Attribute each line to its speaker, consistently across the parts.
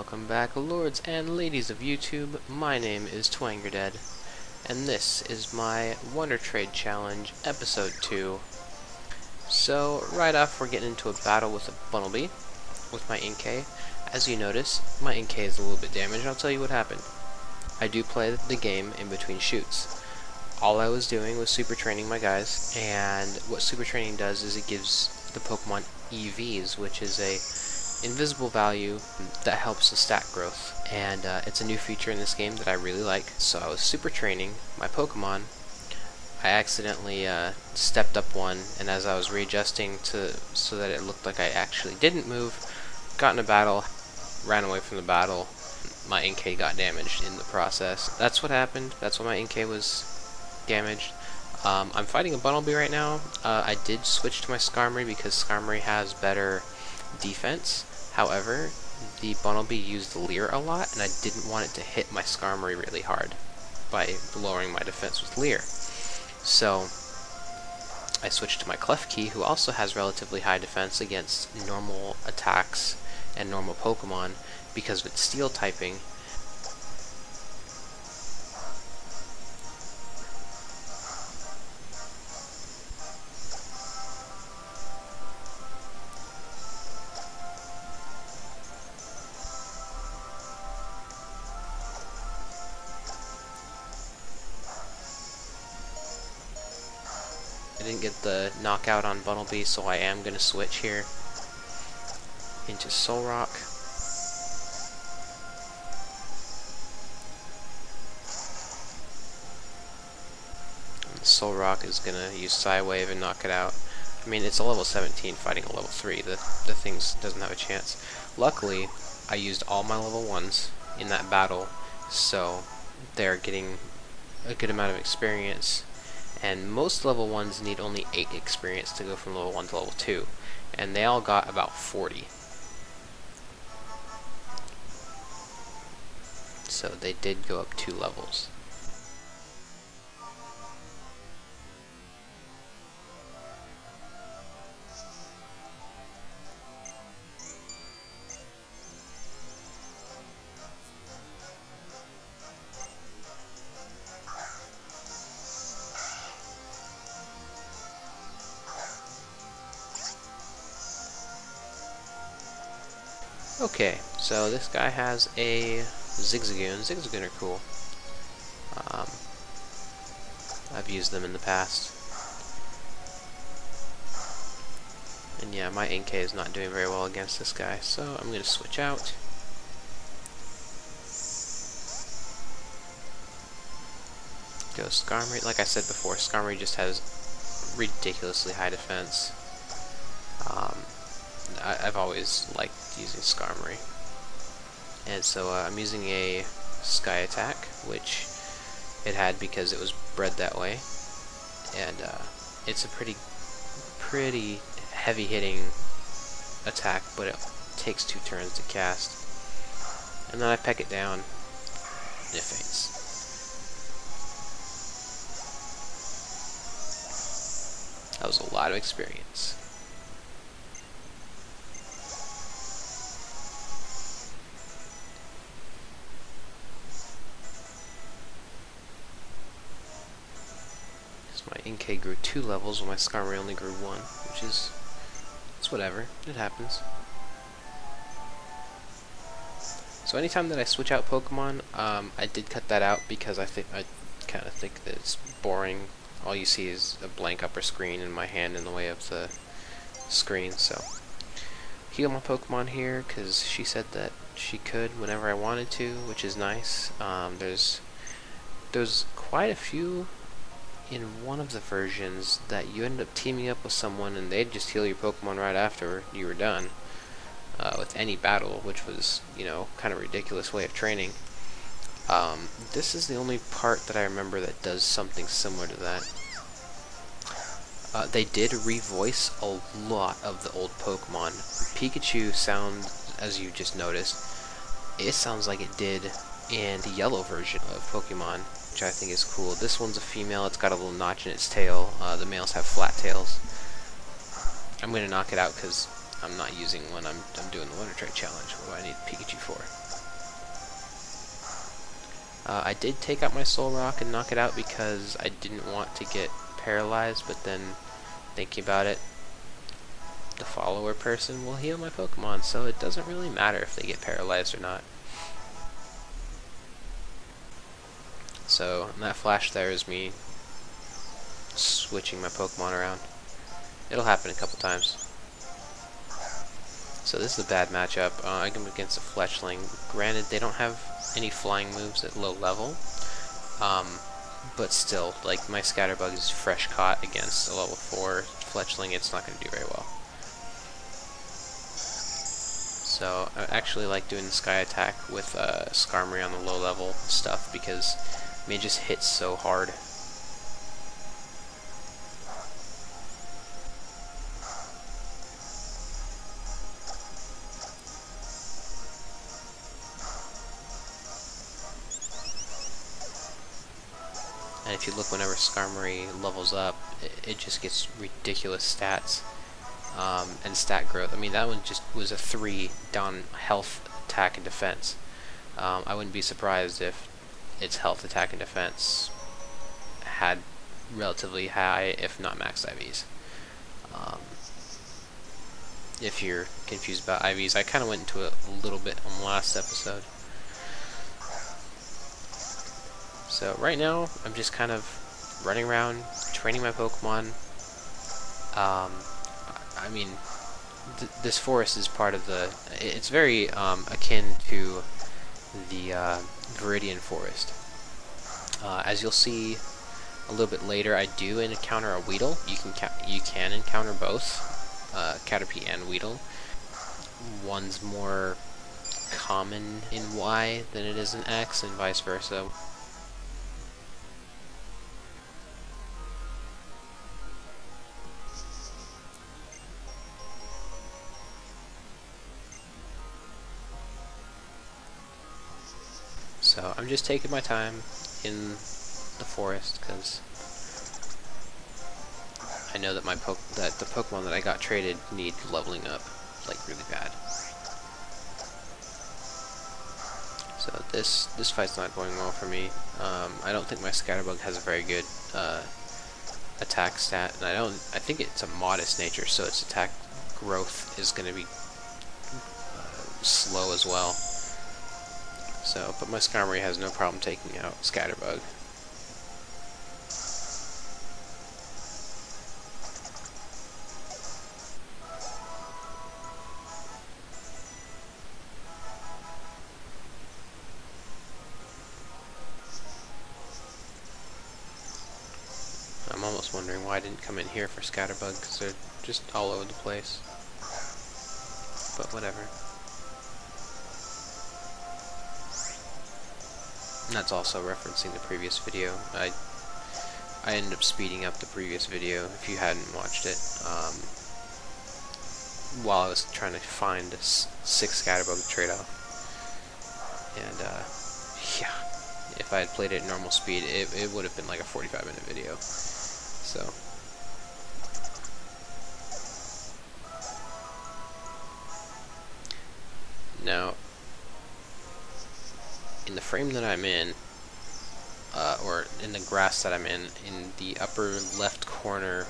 Speaker 1: Welcome back, lords and ladies of YouTube. My name is Twangerdead, and this is my Wonder Trade Challenge, Episode 2. So, right off, we're getting into a battle with a Bunnelby, with my Inkay. As you notice, my Inkay is a little bit damaged. I'll tell you what happened. I do play the game in between shoots. All I was doing was super training my guys, and what super training does is it gives the Pokemon EVs, which is a invisible value that helps the stat growth, and it's a new feature in this game that I really like. So I was super training my Pokemon. I accidentally stepped up one, and as I was readjusting so that it looked like I actually didn't move, got in a battle, ran away from the battle. My Inkay got damaged in the process. That's what happened. That's why my Inkay was damaged. I'm fighting a Bunnelby right now. I did switch to my Skarmory because Skarmory has better defense. However, the Bunnelby used Leer a lot, and I didn't want it to hit my Skarmory really hard by lowering my defense with Leer. So I switched to my Klefki, who also has relatively high defense against normal attacks and normal Pokemon because of its Steel typing. I didn't get the knockout on Bunnelby, so I am going to switch here into Solrock. And Solrock is going to use Psywave and knock it out. I mean, it's a level 17 fighting a level 3. The thing doesn't have a chance. Luckily, I used all my level 1s in that battle, so they're getting a good amount of experience. And most level 1s need only 8 experience to go from level 1 to level 2. And they all got about 40. So they did go up 2 levels. Okay, so this guy has a Zigzagoon. Zigzagoon are cool. I've used them in the past. And yeah, my Inkay is not doing very well against this guy, so I'm going to switch out. Go Skarmory. Like I said before, Skarmory just has ridiculously high defense. I've always liked using Skarmory. And so I'm using a Sky Attack, which it had because it was bred that way. And it's a pretty heavy-hitting attack, but it takes 2 turns to cast. And then I peck it down, and it faints. That was a lot of experience. My Inkay grew 2 levels while my Skarmory only grew 1, which is, it's whatever, it happens. So anytime that I switch out Pokemon, I did cut that out because I kind of think that it's boring. All you see is a blank upper screen and my hand in the way of the screen. So heal my Pokemon here because she said that she could whenever I wanted to, which is nice. There's quite a few in one of the versions that you end up teaming up with someone and they'd just heal your Pokemon right after you were done with any battle, which was, you know, kind of a ridiculous way of training. This is the only part that I remember that does something similar to that. They did revoice a lot of the old Pokemon. Pikachu sounds, as you just noticed, it sounds like it did in the yellow version of Pokemon, which I think is cool. This one's a female. It's got a little notch in its tail. The males have flat tails. I'm going to knock it out because I'm not using when I'm doing the Wonder Trade Challenge. What do I need Pikachu for? I did take out my Soul Rock and knock it out because I didn't want to get paralyzed, but then thinking about it, the follower person will heal my Pokemon, so it doesn't really matter if they get paralyzed or not. So that flash there is me switching my Pokemon around. It'll happen a couple times. So this is a bad matchup. I come against a Fletchling. Granted, they don't have any flying moves at low level, but still, like, my Scatterbug is fresh caught against a level 4 Fletchling. It's not going to do very well. So I actually like doing the Sky Attack with Skarmory on the low level stuff because it just hits so hard. And if you look, whenever Skarmory levels up, it just gets ridiculous stats and stat growth. I mean, that one just was a 3 down health, attack, and defense. I wouldn't be surprised if its health, attack, and defense had relatively high, if not max IVs. If you're confused about IVs, I kind of went into it a little bit on the last episode. So right now, I'm just kind of running around, training my Pokemon. I mean, this forest is part of the... It's very akin to the Viridian Forest. As you'll see a little bit later, I do encounter a Weedle. You can encounter both, Caterpie and Weedle. One's more common in Y than it is in X, and vice versa. So I'm just taking my time in the forest because I know that the Pokemon that I got traded need leveling up, like, really bad. So this fight's not going well for me. I don't think my Scatterbug has a very good attack stat, and I think it's a modest nature, so its attack growth is going to be slow as well. So, but my Skarmory has no problem taking out Scatterbug. I'm almost wondering why I didn't come in here for Scatterbug, because they're just all over the place. But whatever. And that's also referencing the previous video. I ended up speeding up the previous video, if you hadn't watched it, while I was trying to find 6 Scatterbug trade-off. And, yeah, if I had played it at normal speed, it would have been like a 45-minute video. So... Now, in the frame that I'm in, or in the grass that I'm in the upper left corner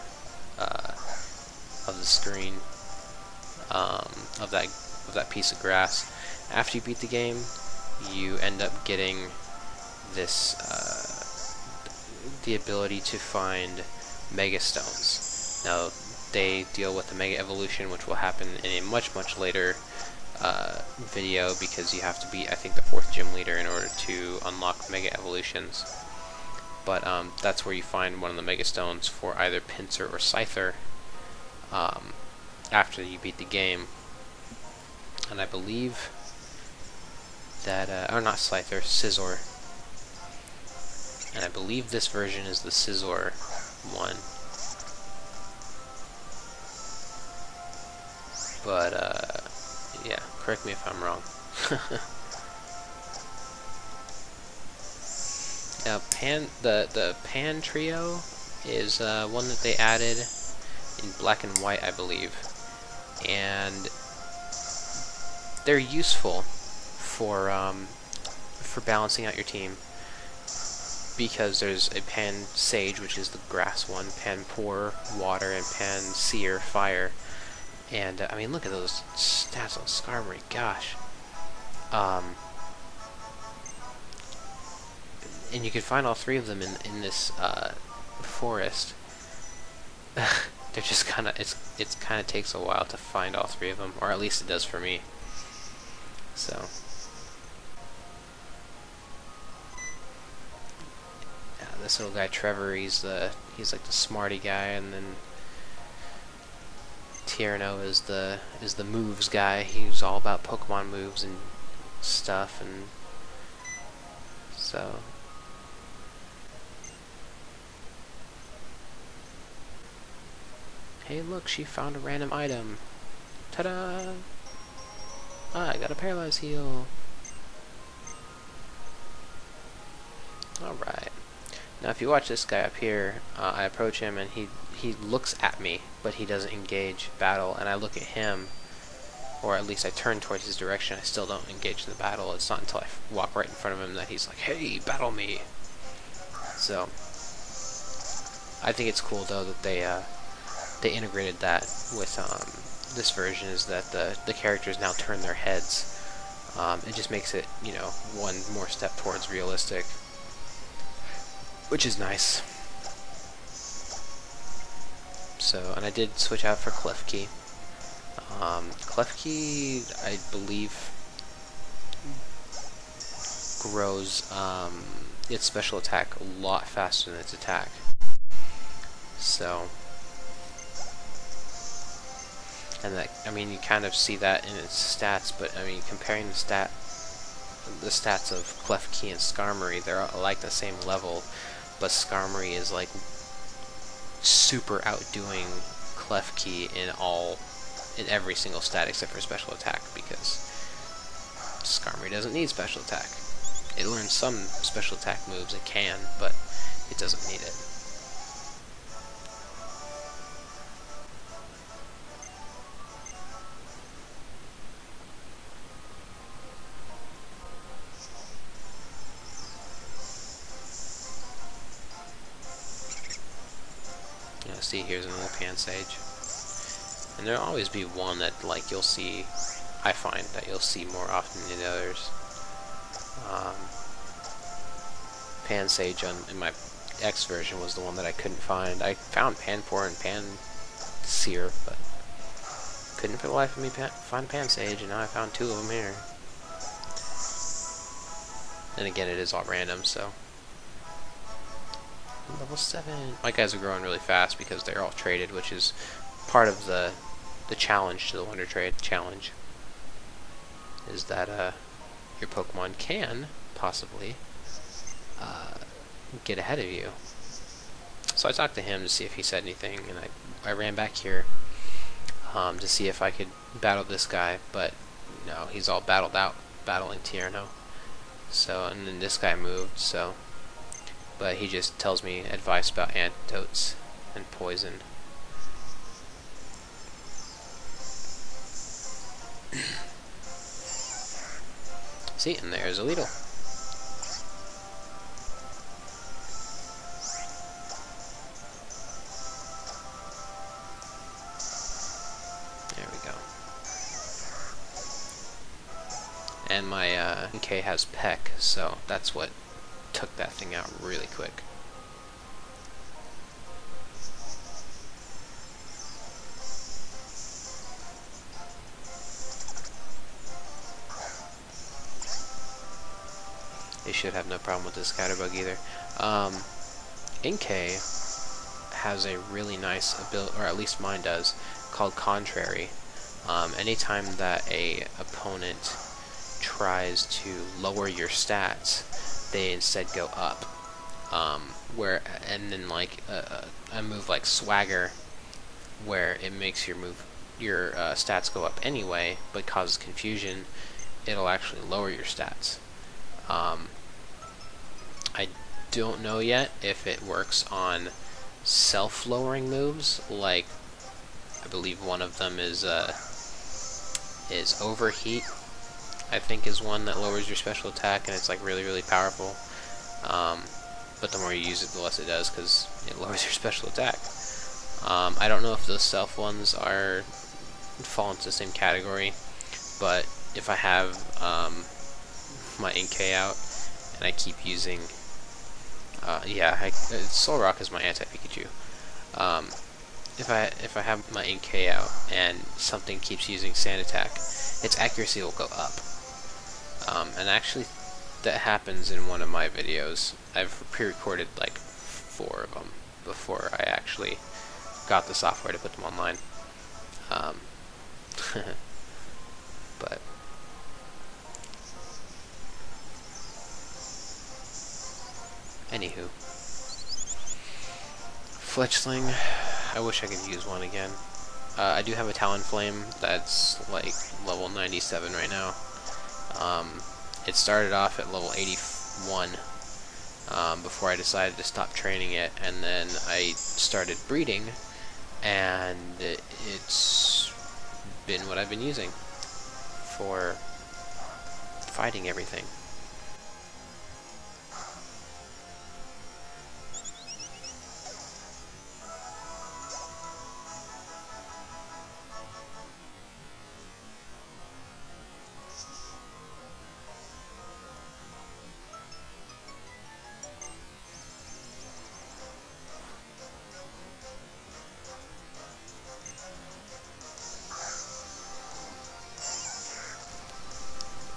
Speaker 1: of the screen, of that piece of grass, after you beat the game, you end up getting this the ability to find Mega Stones. Now, they deal with the Mega Evolution, which will happen in a much later video, because you have to beat, I think, the 4th gym leader in order to unlock Mega Evolutions. But that's where you find one of the Mega Stones for either Pinsir or Scyther after you beat the game. And I believe that, or not Scyther, Scizor. And I believe this version is the Scizor one. But, yeah, correct me if I'm wrong. Now, the Pan Trio is one that they added in Black and White, I believe. And they're useful for balancing out your team. because there's a Pan Sage, which is the grass one, Pan Pour, water, and Pan Seer, fire. And I mean, look at those stats on Skarmory, gosh. And you can find all three of them in this forest. They're just kind of, it's kind of takes a while to find all three of them, or at least it does for me. So yeah, this little guy Trevor, he's like the smarty guy, and then Tierno is the moves guy. He's all about Pokemon moves and stuff, and so. Hey, look, she found a random item. Ta-da! Ah, I got a Paralyze Heal. Alright. Now, if you watch this guy up here, I approach him and he looks at me, but he doesn't engage battle, and I look at him, or at least I turn towards his direction. I still don't engage in the battle. It's not until I walk right in front of him that he's like, hey, battle me! So, I think it's cool, though, that they integrated that with this version, is that the characters now turn their heads. It just makes it, you know, one more step towards realistic, which is nice. So, and I did switch out for Klefki. Klefki, I believe, grows its special attack a lot faster than its attack. So, and that, I mean, you kind of see that in its stats, but I mean, comparing the stats of Klefki and Skarmory, they're like the same level, but Skarmory is like super outdoing Klefki in every single stat except for special attack, because Skarmory doesn't need special attack. It learns some special attack moves, it can, but it doesn't need it. See, here's another Pan Sage, and there'll always be one that, like, you'll see, I find that you'll see more often than others. Pan Sage in my X version was the one that I couldn't find. I found Panpour and Pan Seer, but couldn't for the life of me find a Pan Sage, and now I found two of them here. And again, it is all random, so. Level 7. My guys are growing really fast because they're all traded, which is part of the challenge to the Wonder Trade challenge. Is that your Pokemon can possibly get ahead of you. So I talked to him to see if he said anything, and I ran back here to see if I could battle this guy, but no, he's all battled out, battling Tierno. So, and then this guy moved, so. But he just tells me advice about antidotes and poison. See, and there's a Weedle. There we go. And my NK has Peck, so that's what took that thing out really quick. They should have no problem with this Scatterbug either. NK has a really nice ability, or at least mine does, called Contrary. Anytime that a opponent tries to lower your stats, they instead go up. And then like a move like Swagger, where it makes your stats go up anyway, but causes confusion, it'll actually lower your stats. I don't know yet if it works on self-lowering moves, like I believe one of them is Overheat. I think is one that lowers your special attack, and it's like really, really powerful. but the more you use it, the less it does, because it lowers your special attack. I don't know if those stealth ones fall into the same category, but if I have my NK out and I keep using, Soul Rock is my anti-Pikachu. If I have my NK out and something keeps using Sand Attack, its accuracy will go up. And actually, that happens in one of my videos. I've pre-recorded like 4 of them before I actually got the software to put them online. But anywho, Fletchling, I wish I could use one again. I do have a Talonflame that's like level 97 right now. It started off at level 81 before I decided to stop training it, and then I started breeding, and it's been what I've been using for fighting everything.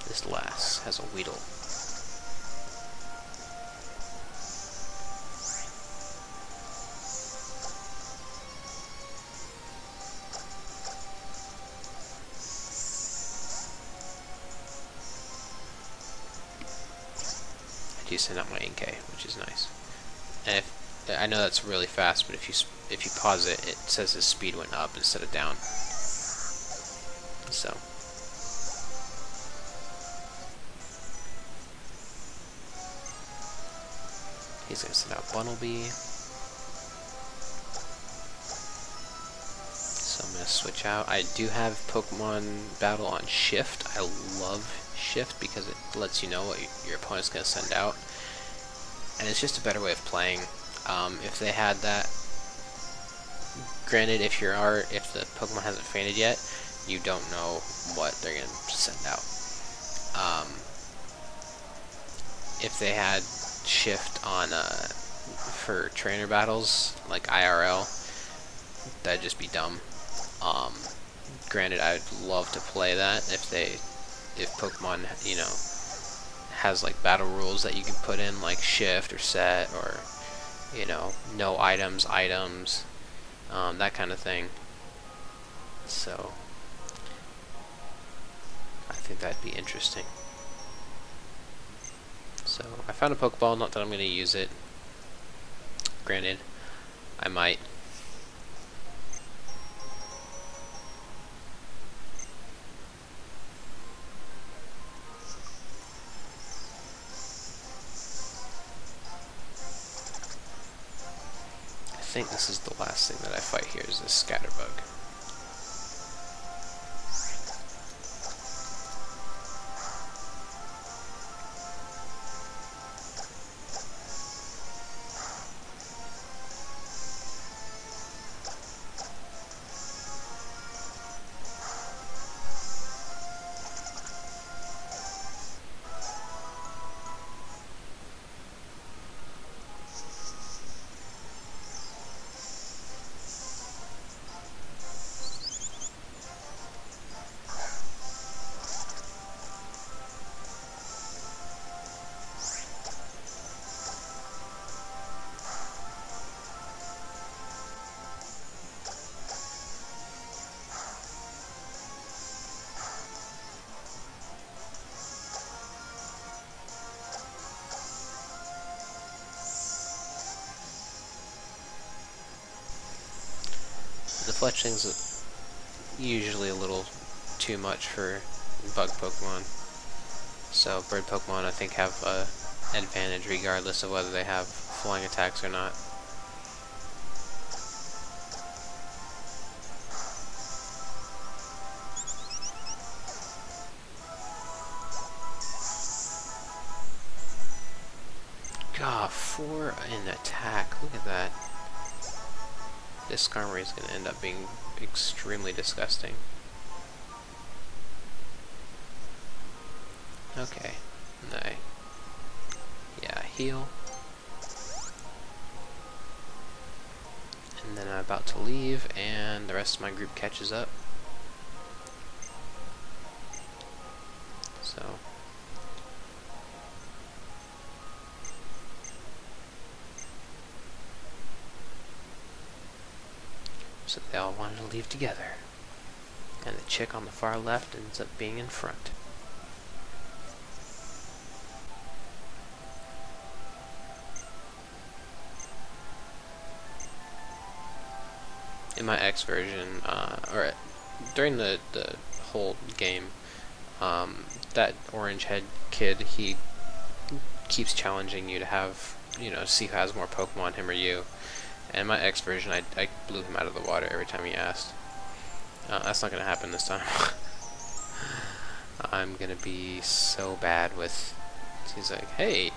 Speaker 1: This lass has a Weedle. I do send out my NK, which is nice. And if I know that's really fast, but if you pause it, it says his speed went up instead of down. So. He's going to send out Bunnelby. So I'm going to switch out. I do have Pokemon Battle on Shift. I love Shift because it lets you know what your opponent's going to send out. And it's just a better way of playing. If they had that, granted, if the Pokemon hasn't fainted yet, you don't know what they're going to send out. If they had Shift on for trainer battles like IRL, that'd just be dumb. Granted, I'd love to play that if Pokemon, you know, has like battle rules that you can put in, like shift or set, or you know, no items, that kind of thing. So I think that'd be interesting. So I found a Pokeball, not that I'm going to use it. Granted, I might. I think this is the last thing that I fight here is this Scatterbug. The Fletchling's usually a little too much for bug Pokemon. So bird Pokemon I think have an advantage regardless of whether they have flying attacks or not. God, 4 in attack. Look at that. This Skarmory is going to end up being extremely disgusting. Okay. Yeah, heal. And then I'm about to leave, and the rest of my group catches up. So they all wanted to leave together. And the chick on the far left ends up being in front. In my X version, or during the whole game, that orange head kid, he keeps challenging you to have, see who has more Pokemon, him or you. And my X version, I blew him out of the water every time he asked. That's not going to happen this time. I'm going to be so bad with... He's like, hey,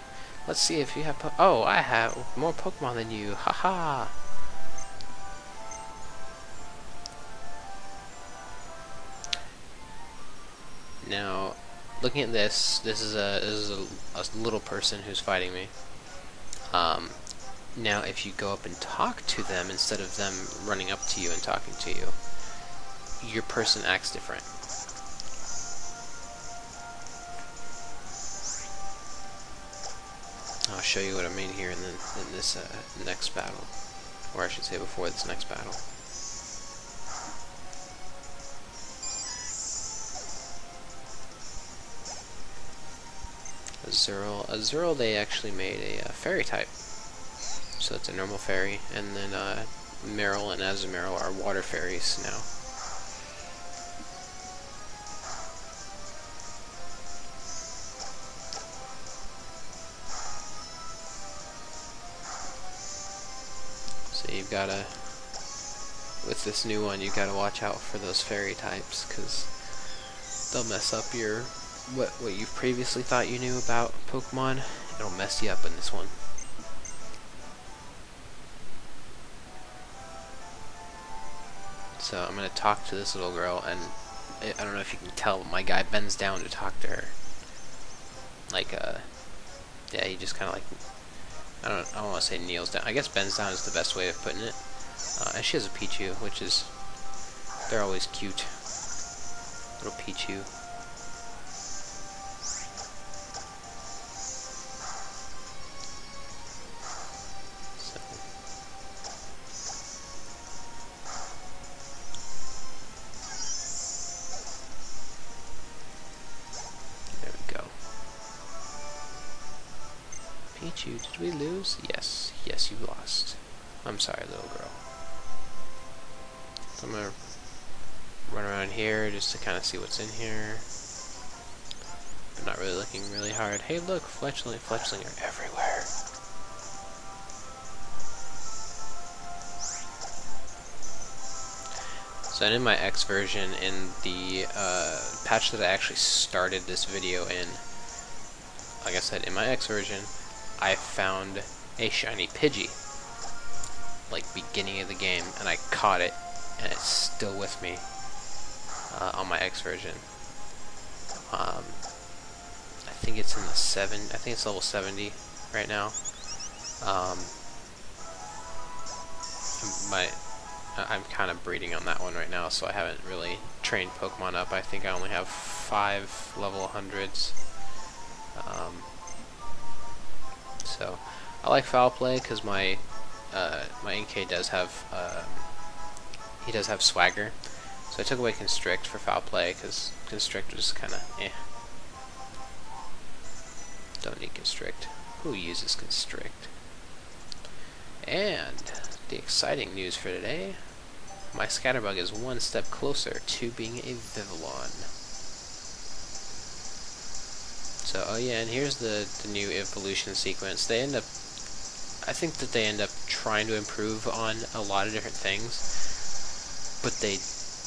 Speaker 1: let's see if you have... Oh, I have more Pokemon than you. Haha. Now, looking at this is a little person who's fighting me. Now, if you go up and talk to them instead of them running up to you and talking to you, your person acts different. I'll show you what I mean here in this next battle, or I should say before this next battle. Azurill, they actually made a fairy type. So it's a normal fairy, and then Meryl and Azumarill are water fairies now. So you've gotta, with this new one, you've gotta watch out for those fairy types, because they'll mess up your what you previously thought you knew about Pokemon. It'll mess you up in this one. So I'm going to talk to this little girl, and I don't know if you can tell, but my guy bends down to talk to her. Like, yeah, he just kind of like, I don't want to say kneels down. I guess bends down is the best way of putting it. And she has a Pichu, which is, they're always cute. Little Pichu. Pichu, did we lose? Yes. Yes, you lost. I'm sorry, little girl. So I'm gonna run around here just to kind of see what's in here. But not really looking really hard. Hey, look, Fletchling are everywhere. So in my X version, in the patch that I actually started this video in, like I said, in my X version, I found a shiny Pidgey, like beginning of the game, and I caught it, and it's still with me on my X version. I think it's in the I think it's level 70 right now. I'm kind of breeding on that one right now, so I haven't really trained Pokemon up. I think I only have 5 level 100s. So I like Foul Play because my NK does have he does have swagger. So I took away Constrict for Foul Play because Constrict was kind of eh. Don't need Constrict. Who uses Constrict? And the exciting news for today: my Scatterbug is one step closer to being a Vivillon. So, oh yeah, and here's the new evolution sequence. I think that they end up trying to improve on a lot of different things, but they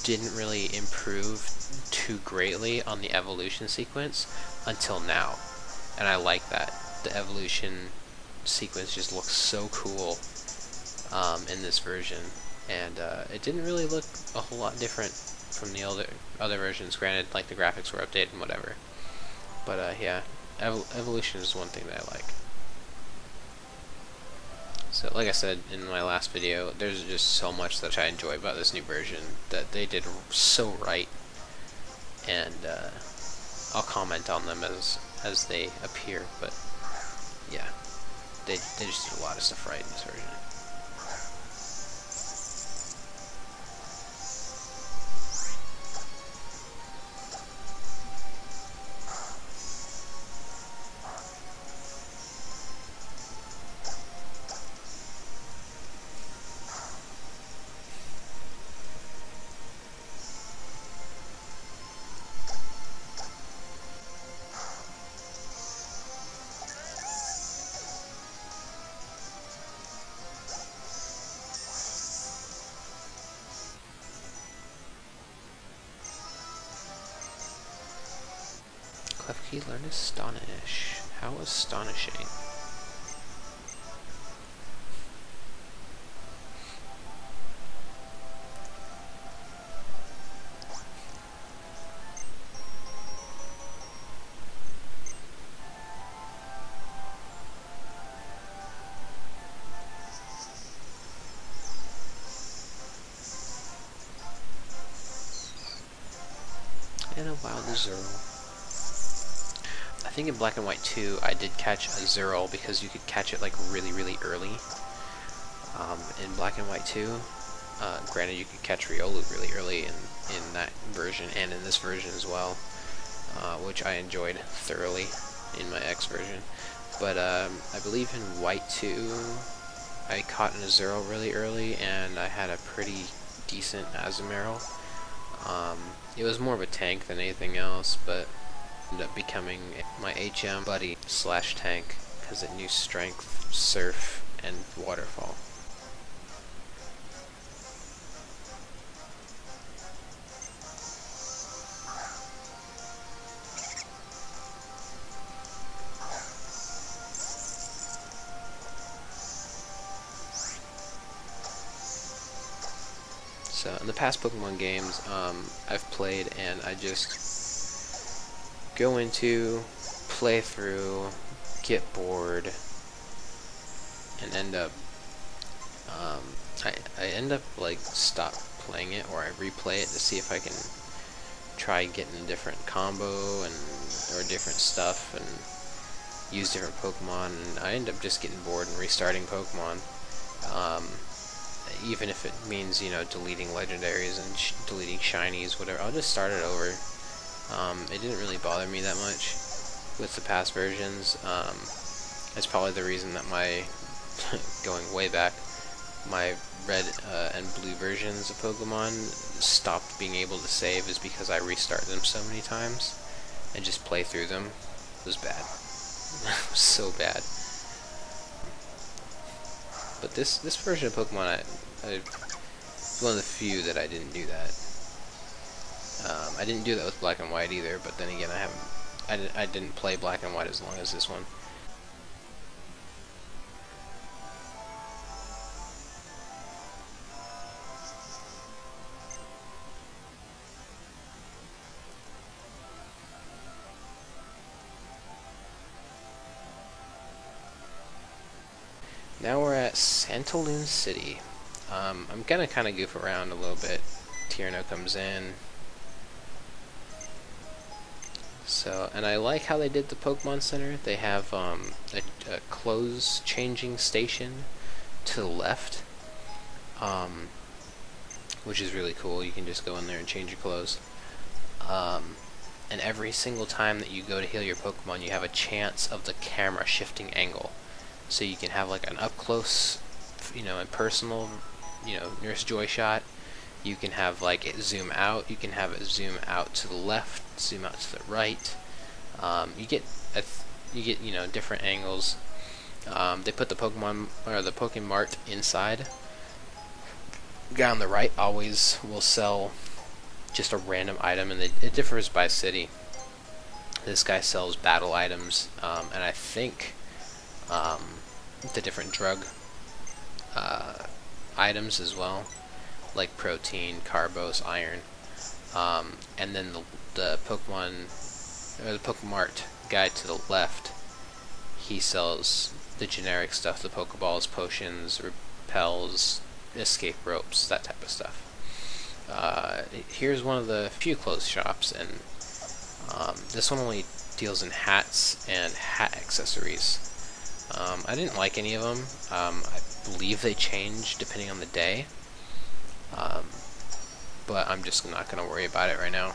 Speaker 1: didn't really improve too greatly on the evolution sequence until now. And I like that. The evolution sequence just looks so cool in this version, and it didn't really look a whole lot different from the other versions. Granted, like the graphics were updated and whatever, but yeah, evolution is one thing that I like. So, like I said in my last video, there's just so much that I enjoy about this new version that they did so right, and I'll comment on them as they appear. But yeah, they just did a lot of stuff right in this version. Klefki learned Astonish. How astonishing. And a wild Zero. I think in Black and White 2 I did catch a Zero because you could catch it like really early. In Black and White 2, granted you could catch Riolu really early in that version and in this version as well, which I enjoyed thoroughly in my X version. But I believe in White 2 I caught an Zero really early and I had a pretty decent Azumarill. It was more of a tank than anything else, but ended up becoming my HM buddy / tank because it knew Strength, Surf, and Waterfall. So in the past Pokemon games I've played, and I just go into, play through, get bored, and end up I end up like stop playing it, or I replay it to see if I can try getting a different combo or different stuff and use different Pokemon, and I end up just getting bored and restarting Pokemon. Even if it means, you know, deleting legendaries and deleting shinies, whatever, I'll just start it over. It didn't really bother me that much with the past versions. That's probably the reason that my, going way back, my red and blue versions of Pokemon stopped being able to save, is because I restart them so many times and just play through them. It was bad. It was so bad. But this version of Pokemon, it's one of the few that I didn't do that. I didn't do that with Black and White either, but then again, I didn't play Black and White as long as this one. Now we're at Santaloon City. I'm gonna kind of goof around a little bit. Tierno comes in. So, and I like how they did the Pokemon Center. They have a clothes changing station to the left, which is really cool. You can just go in there and change your clothes. And every single time that you go to heal your Pokemon, you have a chance of the camera shifting angle. So you can have like an up close, you know, and personal, you know, Nurse Joy shot. You can have like it zoom out. You can have it zoom out to the left, zoom out to the right. You get you know, different angles. They put the Pokemon or the Pokemart inside. Guy on the right always will sell just a random item, and it differs by city. This guy sells battle items, and I think the different drug items as well, like protein, carbos, iron, and then the Pokemart guy to the left, he sells the generic stuff, the Pokeballs, potions, repels, escape ropes, that type of stuff. Here's one of the few clothes shops, and this one only deals in hats and hat accessories. I didn't like any of them. I believe they change depending on the day, but I'm just not going to worry about it right now.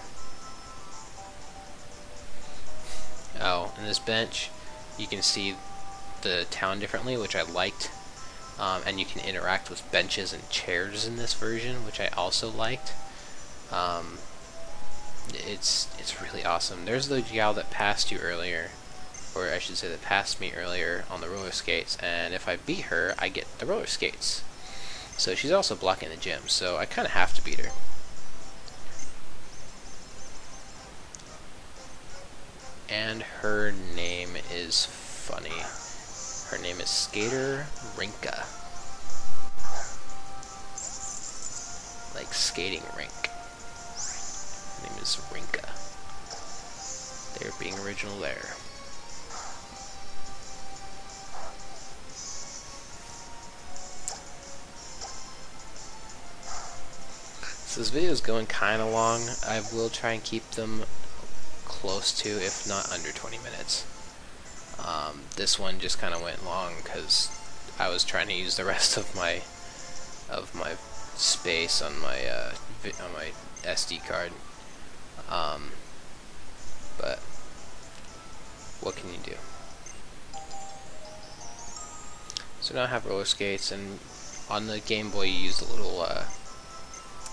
Speaker 1: Oh, and this bench, you can see the town differently, which I liked, and you can interact with benches and chairs in this version, which I also liked. It's really awesome. There's the gal that passed you earlier, or I should say that passed me earlier on the roller skates, and if I beat her, I get the roller skates. So she's also blocking the gym, so I kind of have to beat her. And her name is funny. Her name is Skater Rinka. Like skating rink. Her name is Rinka. They're being original there. So this video is going kind of long. I will try and keep them close to, if not under 20 minutes. This one just kind of went long because I was trying to use the rest of my space on my SD card. But what can you do? So now I have roller skates, and on the Game Boy you use the little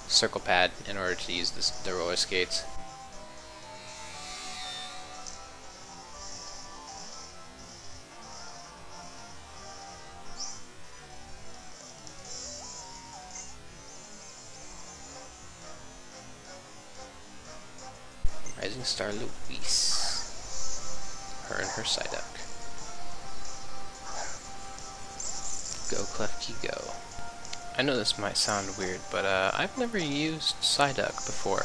Speaker 1: circle pad in order to use the roller skates. Rising Star Louise. Her and her Psyduck. Go Klefki go. I know this might sound weird, but I've never used Psyduck before.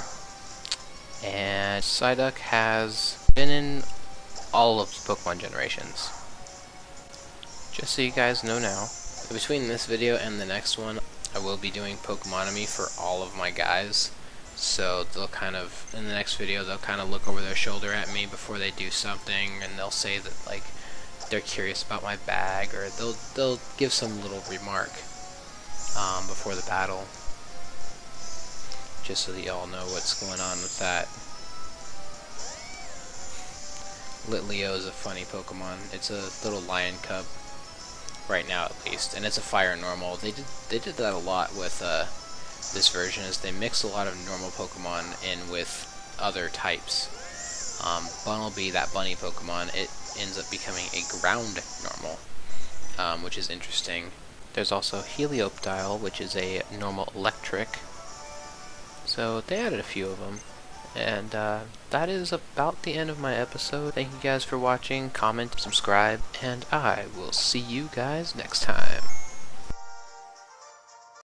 Speaker 1: And Psyduck has been in all of the Pokemon generations. Just so you guys know now, between this video and the next one, I will be doing Pokemonomy for all of my guys. So they'll kind of, in the next video, they'll kind of look over their shoulder at me before they do something, and they'll say that, like, they're curious about my bag, or they'll give some little remark before the battle, just so that y'all know what's going on with that. Litleo is a funny Pokemon. It's a little lion cub, right now at least, and it's a fire normal. They did that a lot with this version, is they mix a lot of normal Pokemon in with other types. Bunnelby, that bunny Pokemon, it ends up becoming a ground normal, which is interesting. There's also Helioptile, which is a normal electric. So they added a few of them. And that is about the end of my episode. Thank you guys for watching, comment, subscribe, and I will see you guys next time.